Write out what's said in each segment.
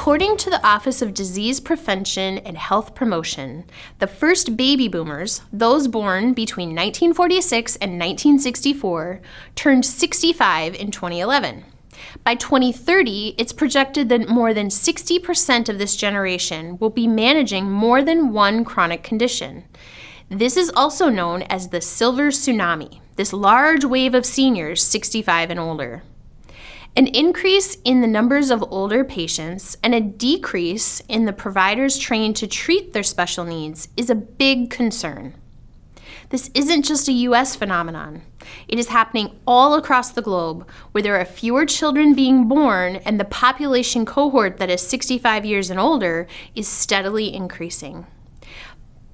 According to the Office of Disease Prevention and Health Promotion, the first baby boomers, those born between 1946 and 1964, turned 65 in 2011. By 2030, it's projected that more than 60% of this generation will be managing more than one chronic condition. This is also known as the Silver Tsunami, this large wave of seniors 65 and older. An increase in the numbers of older patients and a decrease in the providers trained to treat their special needs is a big concern. This isn't just a U.S. phenomenon. It is happening all across the globe, where there are fewer children being born and the population cohort that is 65 years and older is steadily increasing.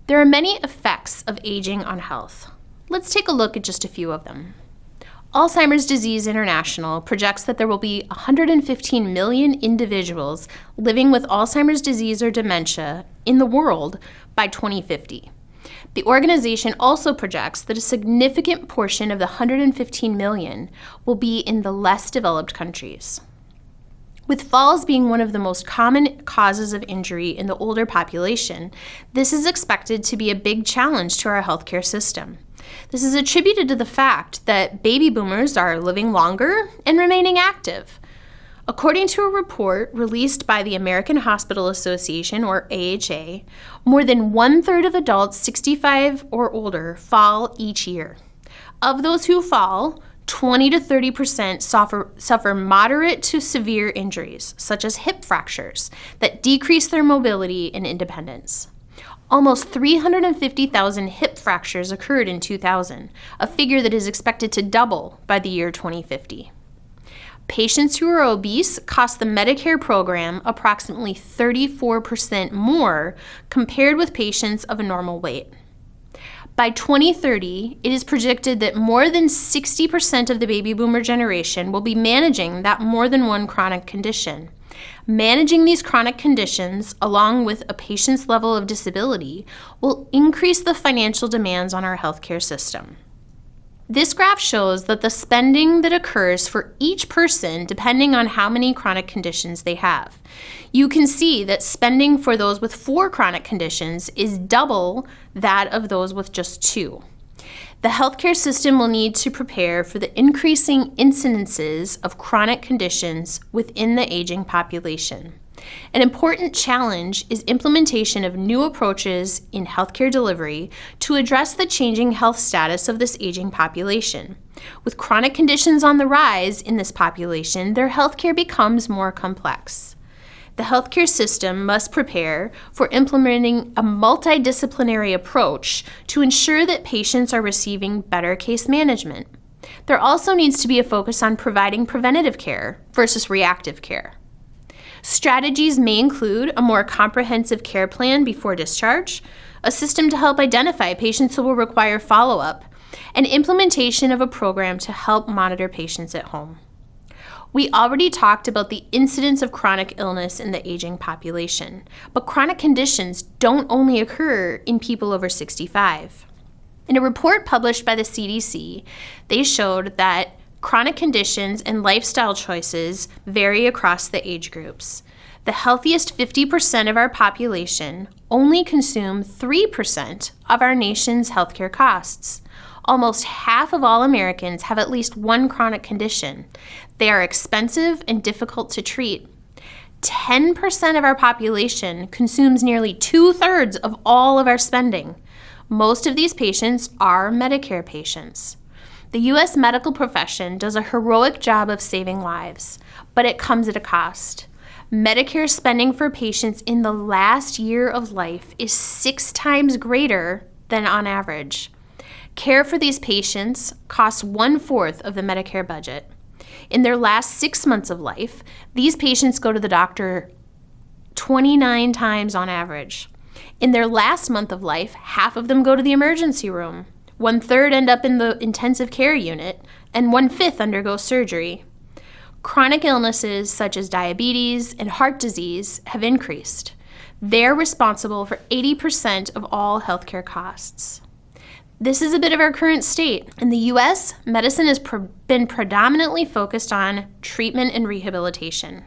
There are many effects of aging on health. Let's take a look at just a few of them. Alzheimer's Disease International projects that there will be 115 million individuals living with Alzheimer's disease or dementia in the world by 2050. The organization also projects that a significant portion of the 115 million will be in the less developed countries. With falls being one of the most common causes of injury in the older population, this is expected to be a big challenge to our healthcare system. This is attributed to the fact that baby boomers are living longer and remaining active. According to a report released by the American Hospital Association, or AHA, more than 1/3 of adults 65 or older fall each year. Of those who fall, 20 to 30% suffer moderate to severe injuries, such as hip fractures, that decrease their mobility and independence. Almost 350,000 hip fractures occurred in 2000, a figure that is expected to double by the year 2050. Patients who are obese cost the Medicare program approximately 34% more compared with patients of a normal weight. By 2030, it is predicted that more than 60% of the baby boomer generation will be managing that more than one chronic condition. Managing these chronic conditions, along with a patient's level of disability, will increase the financial demands on our healthcare system. This graph shows that the spending that occurs for each person depending on how many chronic conditions they have. You can see that spending for those with 4 chronic conditions is double that of those with just 2. The healthcare system will need to prepare for the increasing incidences of chronic conditions within the aging population. An important challenge is implementation of new approaches in healthcare delivery to address the changing health status of this aging population. With chronic conditions on the rise in this population, their healthcare becomes more complex. The healthcare system must prepare for implementing a multidisciplinary approach to ensure that patients are receiving better case management. There also needs to be a focus on providing preventative care versus reactive care. Strategies may include a more comprehensive care plan before discharge, a system to help identify patients who will require follow-up, and implementation of a program to help monitor patients at home. We already talked about the incidence of chronic illness in the aging population, but chronic conditions don't only occur in people over 65. In a report published by the CDC, they showed that chronic conditions and lifestyle choices vary across the age groups. The healthiest 50% of our population only consume 3% of our nation's healthcare costs. Almost half of all Americans have at least one chronic condition. They are expensive and difficult to treat. 10% of our population consumes nearly 2/3 of all of our spending. Most of these patients are Medicare patients. The U.S. medical profession does a heroic job of saving lives, but it comes at a cost. Medicare spending for patients in the last year of life is 6 times greater than on average. Care for these patients costs 1/4 of the Medicare budget. In their last 6 months of life, these patients go to the doctor 29 times on average. In their last month of life, half of them go to the emergency room. 1/3 end up in the intensive care unit, and 1/5 undergo surgery. Chronic illnesses such as diabetes and heart disease have increased. They're responsible for 80% of all healthcare costs. This is a bit of our current state. In the U.S., medicine has been predominantly focused on treatment and rehabilitation.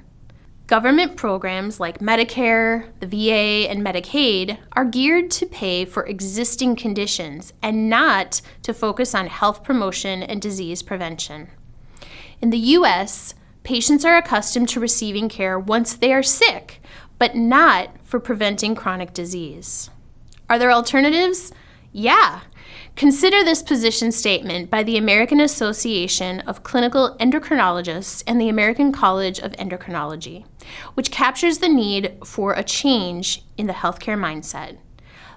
Government programs like Medicare, the VA, and Medicaid are geared to pay for existing conditions and not to focus on health promotion and disease prevention. In the U.S., patients are accustomed to receiving care once they are sick, but not for preventing chronic disease. Are there alternatives? Yeah. Consider this position statement by the American Association of Clinical Endocrinologists and the American College of Endocrinology, which captures the need for a change in the healthcare mindset.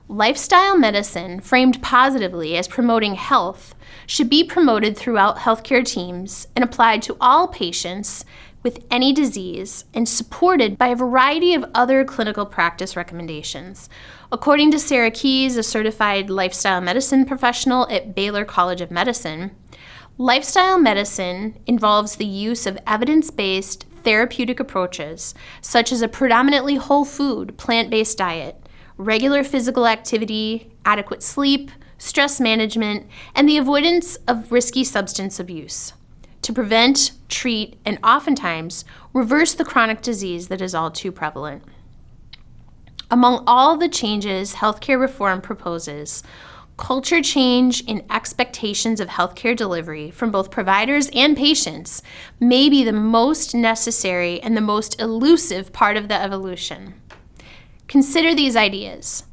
Lifestyle medicine, framed positively as promoting health, should be promoted throughout healthcare teams and applied to all patients with any disease and supported by a variety of other clinical practice recommendations. According to Sarah Keys, a certified lifestyle medicine professional at Baylor College of Medicine, lifestyle medicine involves the use of evidence-based therapeutic approaches, such as a predominantly whole food, plant-based diet, regular physical activity, adequate sleep, stress management, and the avoidance of risky substance abuse, to prevent, treat, and oftentimes reverse the chronic disease that is all too prevalent. Among all the changes healthcare reform proposes, culture change in expectations of healthcare delivery from both providers and patients may be the most necessary and the most elusive part of the evolution. Consider these ideas.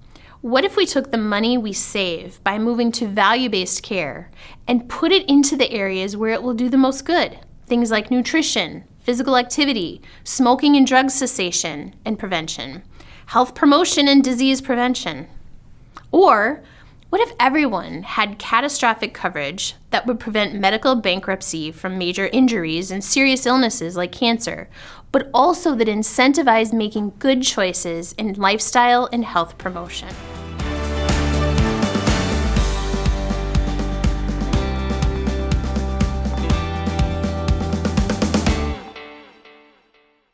What if we took the money we save by moving to value-based care and put it into the areas where it will do the most good? Things like nutrition, physical activity, smoking and drug cessation and prevention, health promotion and disease prevention. Or what if everyone had catastrophic coverage that would prevent medical bankruptcy from major injuries and serious illnesses like cancer, but also that incentivized making good choices in lifestyle and health promotion?